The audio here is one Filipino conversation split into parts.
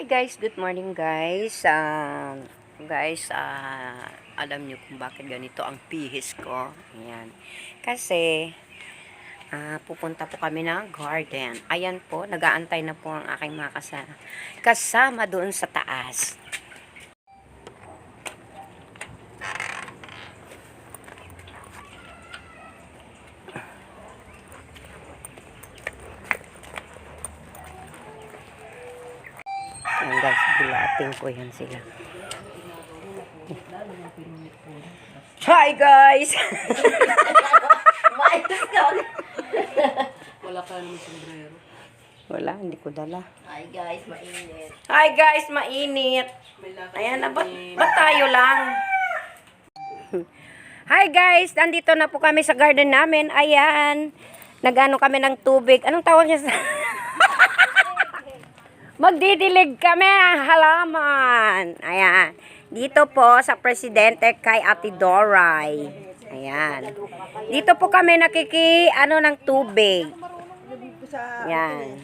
Hi guys, good morning guys. Alam niyo kung bakit ganito ang pihis ko. Ayan. Kasi pupunta po kami ng garden. Ayan po, nag-aantay na po ang aking mga kasama doon sa taas. Ayan guys, bulating ko yan sila. Hi guys! Wala ka naman sombrero. Wala, hindi ko dala. Hi guys, mainit. Hi guys, mainit. Ayan na, ba't tayo lang? Hi guys, nandito na po kami sa garden namin. Ayan, nag-ano kami ng tubig. Anong tawag niya sa... Magdidilig kami ng halaman. Ayan. Dito po sa presidente kay Ate Doray. Ayan. Dito po kami ano ng tubig. Ayan.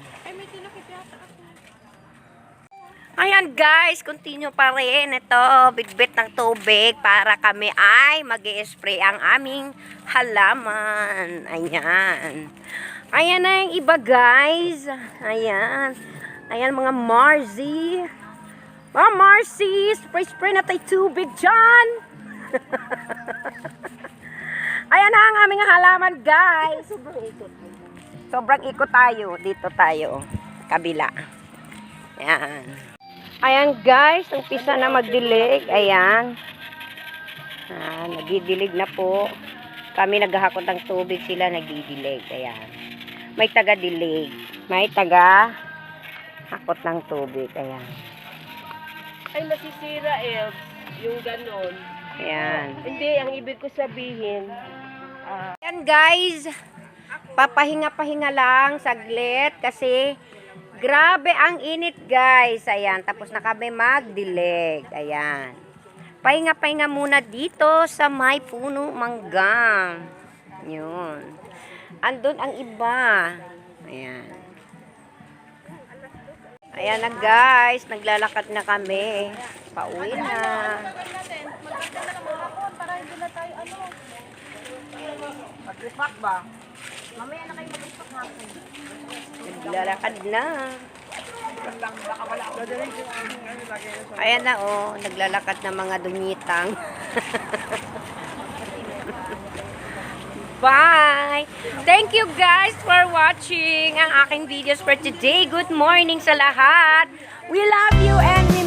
Ayan guys, continue pa rin ito, bitbit ng tubig para kami ay mag-i-spray ang aming halaman. Ayan. Ayan na yung iba guys. Ayan. Ayan mga Marzi. Mga Marzi, spray na tayo tubig dyan. Ayan na ang aming halaman guys. Sobrang ikot tayo. Dito tayo. Kabila. Ayan. Ayan guys, umpisa na magdilig. Ayan. Nagdidilig na po. Kami naghahakot ng tubig, sila nagdidilig. Ayan. May taga-dilig. May taga-hakot ng tubig. Ayan. Ay, nasisira yung ganon. Ayan. Hindi, ang ibig ko sabihin. Ayan guys. Papahinga-pahinga lang saglit kasi grabe ang init guys. Ayan, tapos na kami magdilig. Ayan. Pahinga-pahinga muna dito sa may puno mangga. Yun. Andun ang iba. Ayan. Ayan na guys, naglalakad na kami. Pauwi na. Mag-repack ba? Mamaya na kayo mag-repack hapon. Naglalakad na. Ayan na oh, naglalakad na mga dumitang. Bye! Thank you guys for watching ang aking videos for today. Good morning sa lahat. We love you and